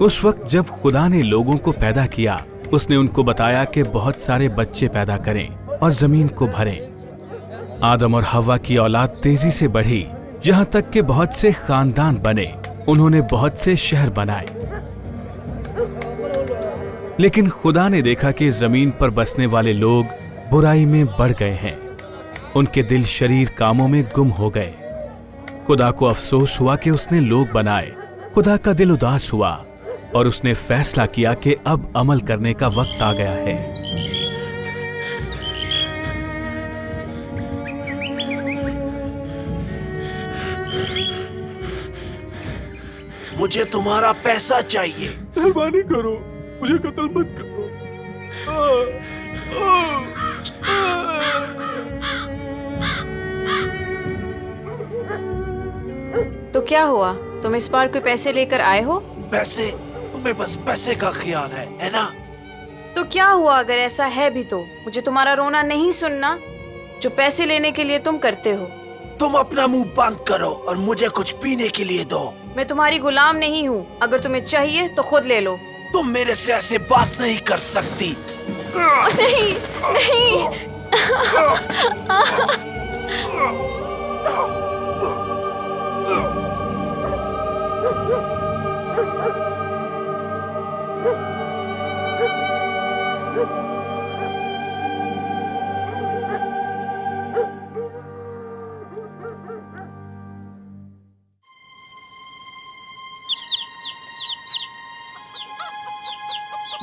उस वक्त जब खुदा ने लोगों को पैदा किया, उसने उनको बताया कि बहुत सारे बच्चे पैदा करें और जमीन को भरें। आदम और हव्वा की औलाद तेजी से बढ़ी, यहाँ तक कि बहुत से खानदान बने। उन्होंने बहुत से शहर बनाए। लेकिन खुदा ने देखा कि जमीन पर बसने वाले लोग बुराई में बढ़ गए हैं। उनके दिल शरीर कामों में गुम हो गए। खुदा को अफसोस हुआ कि उसने लोग बनाए। खुदा का दिल उदास हुआ और उसने फैसला किया कि अब अमल करने का वक्त आ गया है। मुझे तुम्हारा पैसा चाहिए। मेहरबानी करो, मुझे कत्ल मत करो। तो क्या हुआ? तुम इस बार कोई पैसे लेकर आए हो? पैसे? तुम्हें बस पैसे का ख्याल है ना? तो क्या हुआ अगर ऐसा है भी तो? मुझे तुम्हारा रोना नहीं सुनना जो पैसे लेने के लिए तुम करते हो। तुम अपना मुंह बंद करो और मुझे कुछ पीने के लिए दो। मैं तुम्हारी गुलाम नहीं हूँ। अगर तुम्हें चाहिए तो खुद ले लो। तुम मेरे से ऐसे बात नहीं कर सकती। नहीं, नहीं।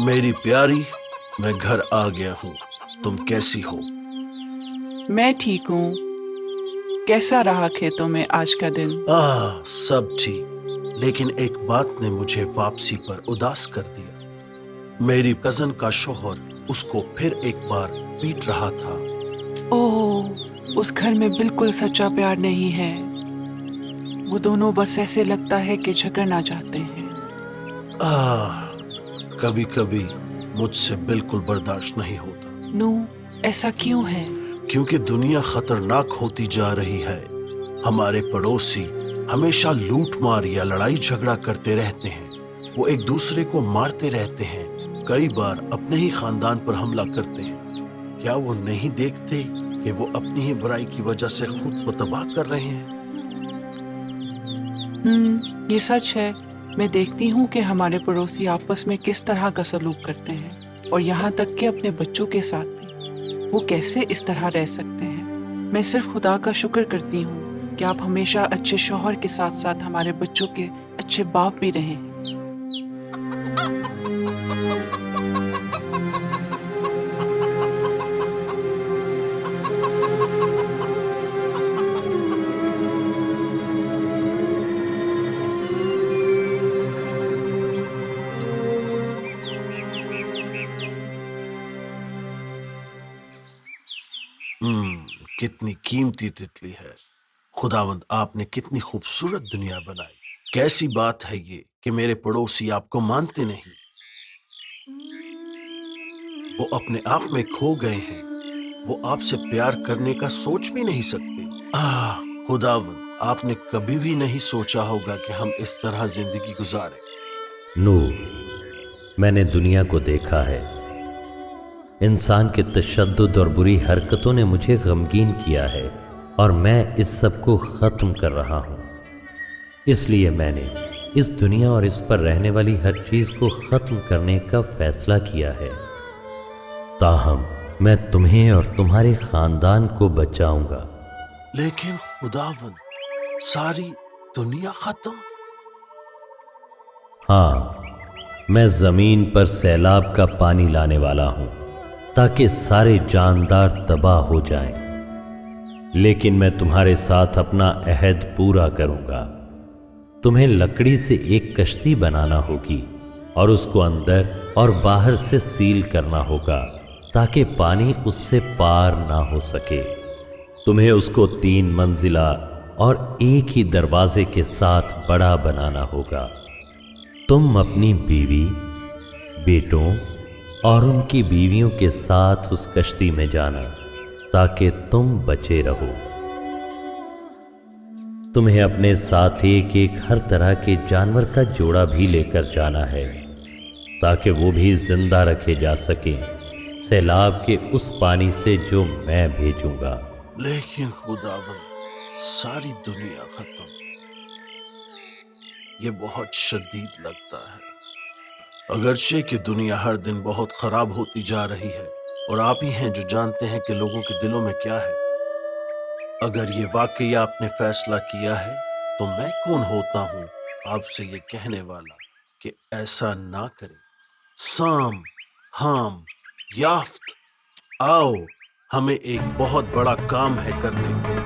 मेरी प्यारी, मैं घर आ गया हूँ। तुम कैसी हो? मैं ठीक हूँ। कैसा रहा खेतों में आज का दिन? सब ठीक, लेकिन एक बात ने मुझे वापसी पर उदास कर दिया। मेरी कजन का शौहर उसको फिर एक बार पीट रहा था। ओह, उस घर में बिल्कुल सच्चा प्यार नहीं है। वो दोनों बस ऐसे लगता है कि झगड़ना चाहते हैं। कभी कभी मुझसे बिल्कुल बर्दाश्त नहीं होता। नू, ऐसा क्यों है? क्योंकि दुनिया खतरनाक होती जा रही है। हमारे पड़ोसी हमेशा लूट मार या लड़ाई झगड़ा करते रहते हैं। वो एक दूसरे को मारते रहते हैं, कई बार अपने ही खानदान पर हमला करते हैं। क्या वो नहीं देखते कि वो अपनी ही बुराई की वजह से खुद को तबाह कर रहे हैं? ये सच है। मैं देखती हूँ कि हमारे पड़ोसी आपस में किस तरह का सलूक करते हैं, और यहाँ तक कि अपने बच्चों के साथ भी। वो कैसे इस तरह रह सकते हैं? मैं सिर्फ खुदा का शुक्र करती हूँ कि आप हमेशा अच्छे शौहर के साथ साथ हमारे बच्चों के अच्छे बाप भी रहें। कितनी कीमती तितली है। खुदावंद, आपने कितनी खूबसूरत दुनिया बनाई। कैसी बात है ये कि मेरे पड़ोसी आपको मानते नहीं। वो अपने आप में खो गए हैं। वो आपसे प्यार करने का सोच भी नहीं सकते। खुदावंद, आपने कभी भी नहीं सोचा होगा कि हम इस तरह जिंदगी गुजारें। नूर, मैंने दुनिया को देखा है। इंसान के तशद्दुद और बुरी हरकतों ने मुझे गमगीन किया है, और मैं इस सब को ख़त्म कर रहा हूँ। इसलिए मैंने इस दुनिया और इस पर रहने वाली हर चीज़ को ख़त्म करने का फ़ैसला किया है। ताहम मैं तुम्हें और तुम्हारे ख़ानदान को बचाऊंगा। लेकिन खुदावंद, सारी दुनिया ख़त्म? हाँ, मैं ज़मीन पर सैलाब का पानी लाने वाला हूँ ताकि सारे जानदार तबाह हो जाएं। लेकिन मैं तुम्हारे साथ अपना अहद पूरा करूंगा। तुम्हें लकड़ी से एक कश्ती बनाना होगी और उसको अंदर और बाहर से सील करना होगा ताकि पानी उससे पार ना हो सके। तुम्हें उसको 3 मंजिला और एक ही दरवाजे के साथ बड़ा बनाना होगा। तुम अपनी बीवी, बेटों और उनकी बीवियों के साथ उस कश्ती में जाना ताकि तुम बचे रहो। तुम्हें अपने साथ एक एक हर तरह के जानवर का जोड़ा भी लेकर जाना है ताकि वो भी जिंदा रखे जा सके सैलाब के उस पानी से जो मैं भेजूंगा। लेकिन खुदावन, सारी दुनिया खत्म, ये बहुत शदीद लगता है। अगरचे कि दुनिया हर दिन बहुत खराब होती जा रही है और आप ही हैं जो जानते हैं कि लोगों के दिलों में क्या है। अगर ये वाकई आपने फैसला किया है तो मैं कौन होता हूं आपसे ये कहने वाला कि ऐसा ना करें। साम, हाम, याफ्त, आओ, हमें एक बहुत बड़ा काम है करने को।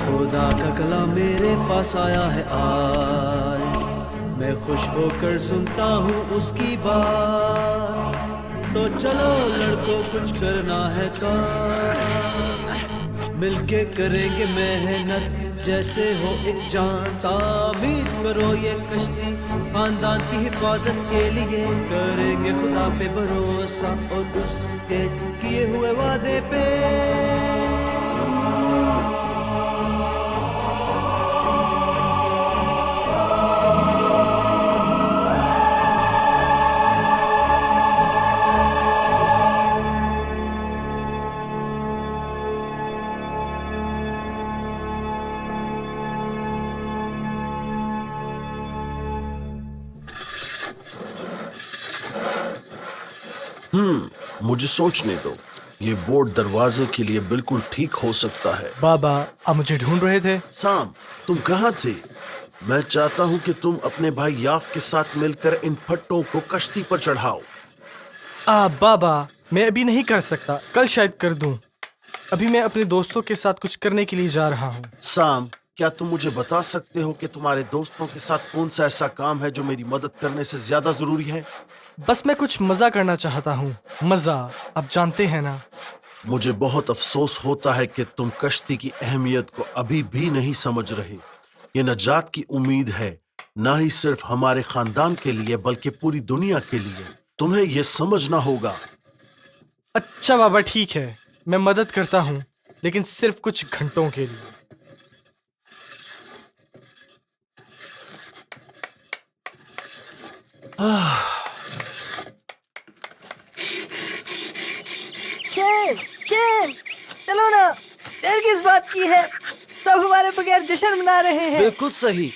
खुदा का कलाम मेरे पास आया है आज, मैं खुश होकर सुनता हूँ उसकी बात। तो चलो लड़कों कुछ करना है काम, मिलके करेंगे मेहनत जैसे हो एक जान। तामीर करो ये कश्ती खानदान की हिफाजत के लिए, करेंगे खुदा पे भरोसा और उसके किए हुए वादे पे। मुझे सोचने दो, ये बोर्ड दरवाजे के लिए बिल्कुल ठीक हो सकता है। बाबा, आप मुझे ढूंढ रहे थे? साम, तुम कहाँ थे? मैं चाहता हूँ कि तुम अपने भाई याफ के साथ मिलकर इन फट्टों को कश्ती पर चढ़ाओ। बाबा, मैं अभी नहीं कर सकता, कल शायद कर दूं। अभी मैं अपने दोस्तों के साथ कुछ करने के लिए जा रहा हूँ। साम, क्या तुम मुझे बता सकते हो कि तुम्हारे दोस्तों के साथ कौन सा ऐसा काम है जो मेरी मदद करने से ज्यादा जरूरी है? बस मैं कुछ मजा करना चाहता हूँ। मजा, आप जानते हैं ना। मुझे बहुत अफसोस होता है कि तुम कश्ती की अहमियत को अभी भी नहीं समझ रहे। ये नजात की उम्मीद है, ना ही सिर्फ हमारे खानदान के लिए बल्कि पूरी दुनिया के लिए। तुम्हें ये समझना होगा। अच्छा बाबा, ठीक है, मैं मदद करता हूँ, लेकिन सिर्फ कुछ घंटों के लिए। चलो ना, देर किस बात की है, सब हमारे बगैर जश्न मना रहे हैं। बिल्कुल सही,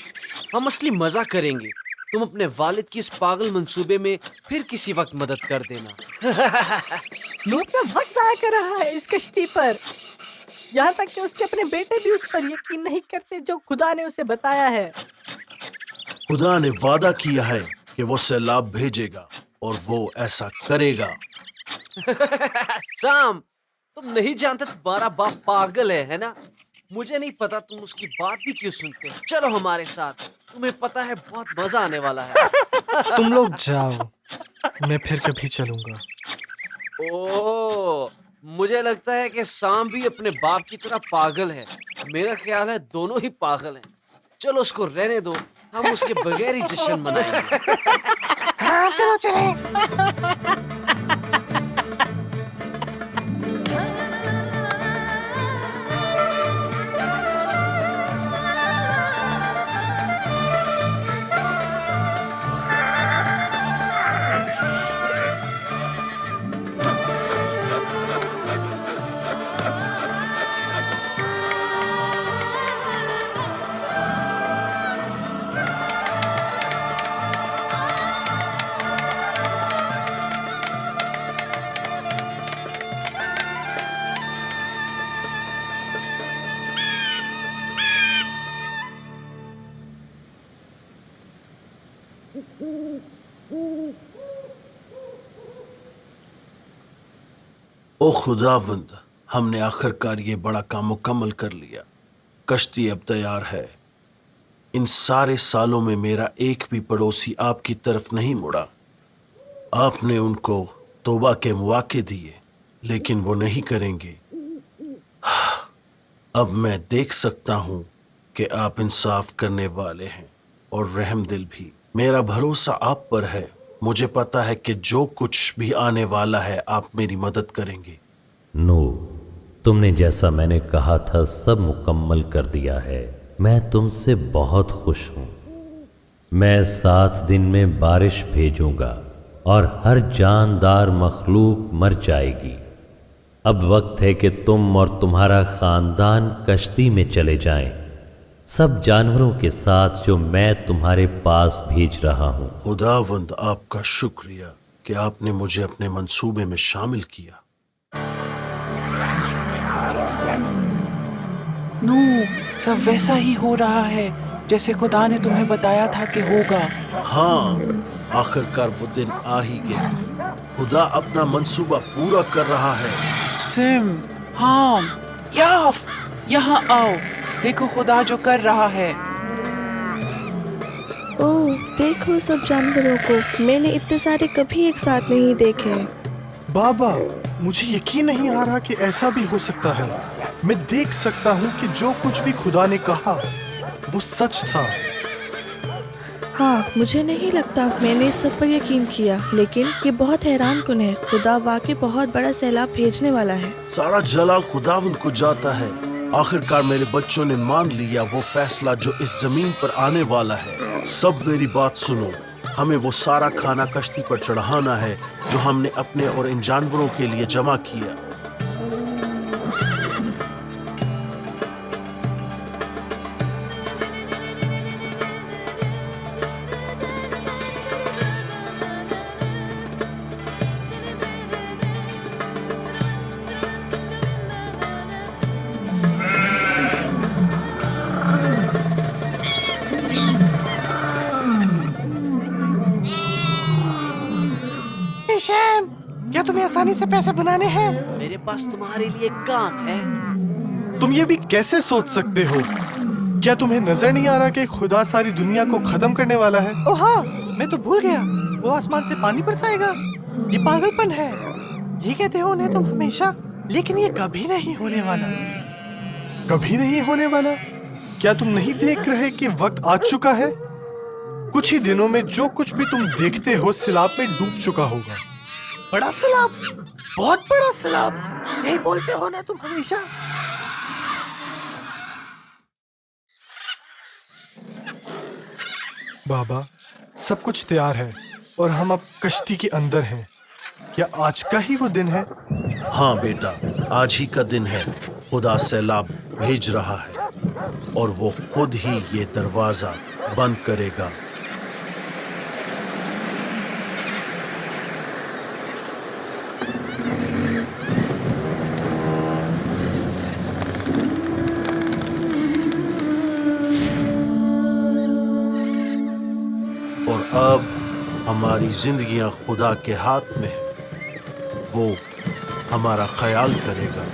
हम असली मजा करेंगे। तुम अपने वालिद की इस पागल मंसूबे में फिर किसी वक्त मदद कर देना। लूट अपना वक्त जाया कर रहा है इस कश्ती पर, यहाँ तक कि उसके अपने बेटे भी उस पर यकीन नहीं करते जो खुदा ने उसे बताया है। खुदा ने वादा किया है कि वो सैलाब भेजेगा और वो ऐसा करेगा। साम, तुम नहीं जानते तुम्हारा बाप पागल है ना? मुझे नहीं पता तुम उसकी बात भी क्यों सुनते हो। चलो हमारे साथ, तुम्हें पता है बहुत मजा आने वाला है। तुम लोग जाओ, मैं फिर कभी चलूंगा। ओह, मुझे लगता है कि साम भी अपने बाप की तरह पागल है। मेरा ख्याल है दोनों ही पागल हैं। चलो उसको रहने दो, हम उसके बगैर ही जश्न मनाएंगे। हाँ, चलो चले। ओ खुदावंद, हमने आखिरकार ये बड़ा काम मुकम्मल कर लिया। कश्ती अब तैयार है। इन सारे सालों में मेरा एक भी पड़ोसी आपकी तरफ नहीं मुड़ा। आपने उनको तौबा के मौके दिए, लेकिन वो नहीं करेंगे। अब मैं देख सकता हूँ कि आप इंसाफ करने वाले हैं और रहमदिल भी। मेरा भरोसा आप पर है। मुझे पता है कि जो कुछ भी आने वाला है आप मेरी मदद करेंगे। नूह, तुमने जैसा मैंने कहा था सब मुकम्मल कर दिया है। मैं तुमसे बहुत खुश हूँ। मैं 7 दिन में बारिश भेजूंगा और हर जानदार मखलूक मर जाएगी। अब वक्त है कि तुम और तुम्हारा खानदान कश्ती में चले जाएं, सब जानवरों के साथ जो मैं तुम्हारे पास भेज रहा हूँ। खुदावंद, आपका शुक्रिया कि आपने मुझे अपने मंसूबे में शामिल किया। नूह, सब वैसा ही हो रहा है जैसे खुदा ने तुम्हें बताया था कि होगा। हाँ, आखिरकार वो दिन आ ही गया। खुदा अपना मंसूबा पूरा कर रहा है। सिम, हाम, याफ, यहाँ आओ। देखो खुदा जो कर रहा है। ओह, देखो सब जानवरों को। मैंने इतने सारे कभी एक साथ नहीं देखे। बाबा, मुझे यकीन नहीं आ रहा कि ऐसा भी हो सकता है। मैं देख सकता हूँ कि जो कुछ भी खुदा ने कहा वो सच था। हाँ, मुझे नहीं लगता मैंने इस सब पर यकीन किया, लेकिन ये बहुत हैरान कुन है। खुदा वाकई बहुत बड़ा सैलाब भेजने वाला है। सारा जलाल खुदावंद को जाता है। आखिरकार मेरे बच्चों ने मान लिया वो फैसला जो इस जमीन पर आने वाला है। सब मेरी बात सुनो। हमें वो सारा खाना कश्ती पर चढ़ाना है जो हमने अपने और इन जानवरों के लिए जमा किया। शैम, क्या तुम्हें आसानी से पैसे बनाने हैं? मेरे पास तुम्हारे लिए काम है। तुम ये भी कैसे सोच सकते हो? क्या तुम्हें नजर नहीं आ रहा कि खुदा सारी दुनिया को खत्म करने वाला है? ओह हाँ, मैं तो भूल गया। वो आसमान से पानी बरसाएगा। ये पागलपन है। ये कहते हो उन्हें तुम हमेशा, लेकिन ये कभी नहीं होने वाला। कभी नहीं होने वाला? क्या तुम नहीं देख रहे कि वक्त आ चुका है? कुछ ही दिनों में जो कुछ भी तुम देखते हो सैलाब में डूब चुका होगा। बड़ा सैलाब, बहुत बड़ा सैलाब। यही बोलते हो ना तुम हमेशा। बाबा, सब कुछ तैयार है और हम अब कश्ती के अंदर हैं। क्या आज का ही वो दिन है? हाँ बेटा, आज ही का दिन है। खुदा सैलाब भेज रहा है और वो खुद ही ये दरवाजा बंद करेगा। और अब हमारी जिंदगियां खुदा के हाथ में है। वो हमारा ख्याल करेगा।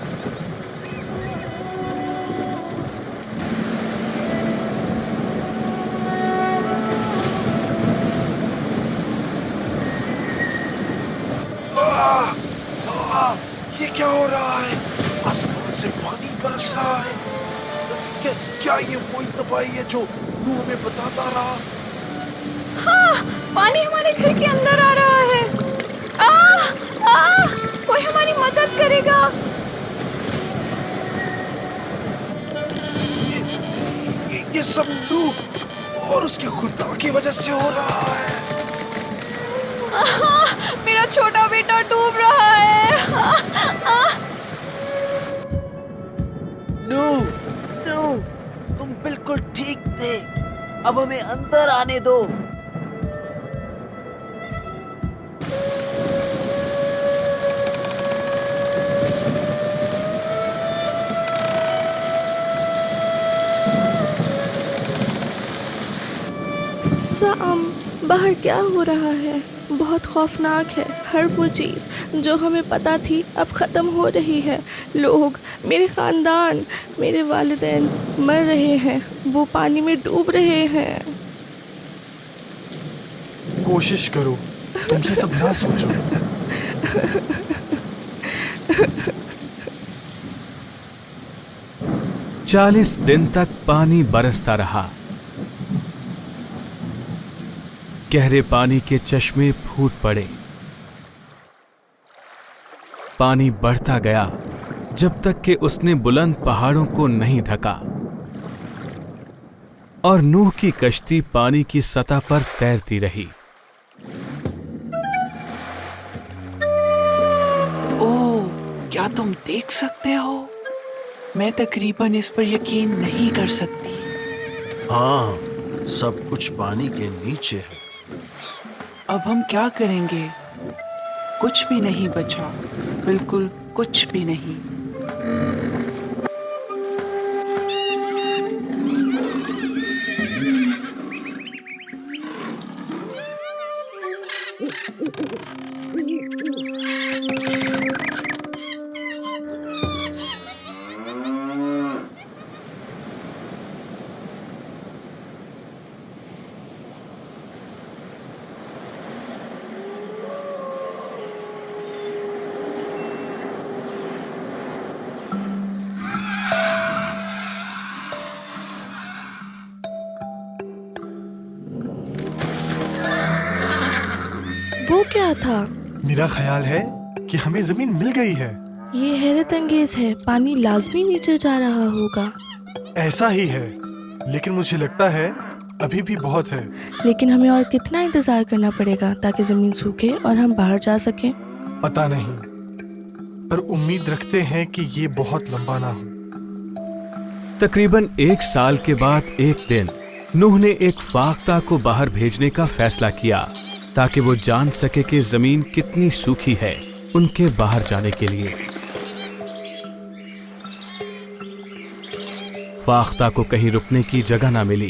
ये क्या हो रहा है? आसमान से पानी बरस रहा है। क्या ये वही तबाही है जो नूह हमें बताता रहा? हाँ, पानी हमारे घर के अंदर आ रहा है। कोई हमारी मदद करेगा। ये सब नूह और उसके खुदा की वजह से हो रहा है। मेरा छोटा बेटा डूब रहा है। नूह, तुम बिल्कुल ठीक थे। अब हमें अंदर आने दो। साम, बाहर क्या हो रहा है? बहुत खौफनाक है। हर वो चीज़ जो हमें पता थी अब ख़त्म हो रही है। लोग, मेरे ख़ानदान, मेरे वालिदैन मर रहे हैं, वो पानी में डूब रहे हैं। कोशिश करो, तुम ये सब ना सोचो। 40 दिन तक पानी बरसता रहा। गहरे पानी के चश्मे फूट पड़े। पानी बढ़ता गया जब तक कि उसने बुलंद पहाड़ों को नहीं ढका और नूह की कश्ती पानी की सतह पर तैरती रही। ओह, क्या तुम देख सकते हो? मैं तकरीबन इस पर यकीन नहीं कर सकती। हाँ, सब कुछ पानी के नीचे है। अब हम क्या करेंगे? कुछ भी नहीं बचा, बिल्कुल कुछ भी नहीं। वो क्या था? मेरा ख्याल है कि हमें जमीन मिल गई है। ये हैरत अंगेज है। पानी लाजमी नीचे जा रहा होगा। ऐसा ही है, लेकिन मुझे लगता है अभी भी बहुत है। लेकिन हमें और कितना इंतजार करना पड़ेगा ताकि जमीन सूखे और हम बाहर जा सकें? पता नहीं, पर उम्मीद रखते हैं कि ये बहुत लंबा ना हो। तकरीबन 1 साल के बाद एक दिन नूह ने एक फाख्ता को बाहर भेजने का फैसला किया ताकि वो जान सके कि जमीन कितनी सूखी है उनके बाहर जाने के लिए। फाख्ता को कहीं रुकने की जगह ना मिली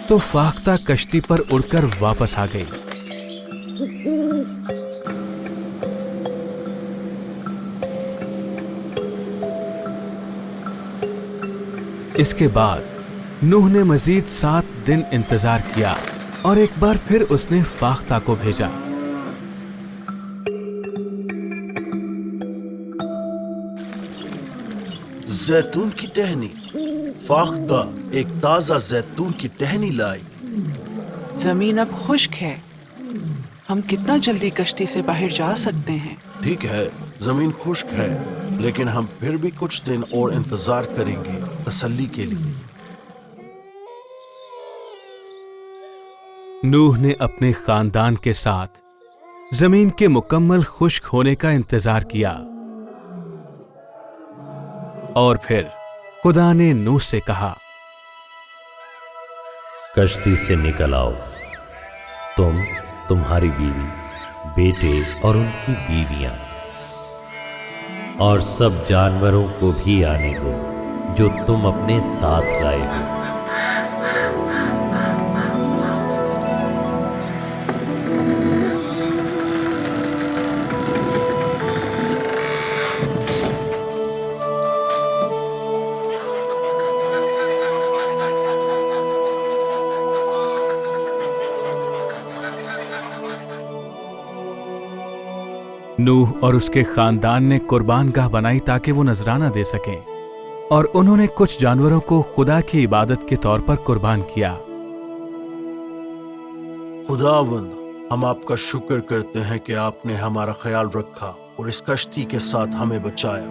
तो फाख्ता कश्ती पर उड़कर वापस आ गई। इसके बाद नूह ने मजीद 7 दिन इंतजार किया और एक बार फिर उसने फाख्ता को भेजा। जैतून की टहनी। फाख्ता एक ताजा जैतून की टहनी लाई। जमीन अब खुश्क है। हम कितना जल्दी कश्ती से बाहर जा सकते हैं? ठीक है, जमीन खुश्क है, लेकिन हम फिर भी कुछ दिन और इंतजार करेंगे तसल्ली के लिए। नूह ने अपने खानदान के साथ जमीन के मुकम्मल खुश्क होने का इंतजार किया और फिर खुदा ने नूह से कहा, कश्ती से निकल आओ, तुम, तुम्हारी बीवी, बेटे और उनकी बीवियां, और सब जानवरों को भी आने दो जो तुम अपने साथ लाए हो। नूह और उसके खानदान ने कुर्बानगाह बनाई ताकि वो नजराना दे सकें और उन्होंने कुछ जानवरों को खुदा की इबादत के तौर पर कुर्बान किया। खुदावंद, हम आपका शुक्र करते हैं कि आपने हमारा ख्याल रखा और इस कश्ती के साथ हमें बचाया।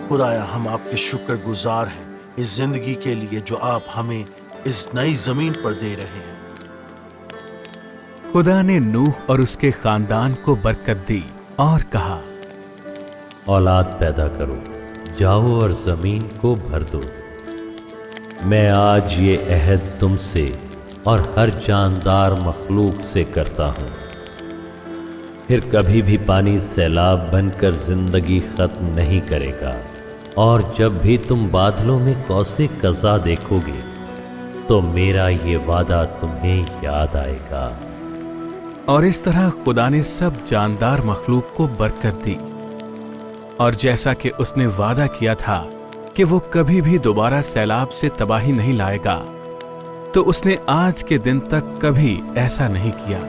खुदाया, हम आपके शुक्र गुजार हैं इस जिंदगी के लिए जो आप हमें इस नई जमीन पर दे रहे हैं। खुदा ने नूह और उसके खानदान को बरकत दी और कहा, औलाद पैदा करो, जाओ और जमीन को भर दो। मैं आज ये अहद तुमसे और हर जानदार मखलूक से करता हूं। फिर कभी भी पानी सैलाब बनकर जिंदगी खत्म नहीं करेगा, और जब भी तुम बादलों में कौसे कज़ा देखोगे तो मेरा ये वादा तुम्हें याद आएगा। और इस तरह खुदा ने सब जानदार मखलूक को बरकत दी, और जैसा कि उसने वादा किया था कि वो कभी भी दोबारा सैलाब से तबाही नहीं लाएगा, तो उसने आज के दिन तक कभी ऐसा नहीं किया।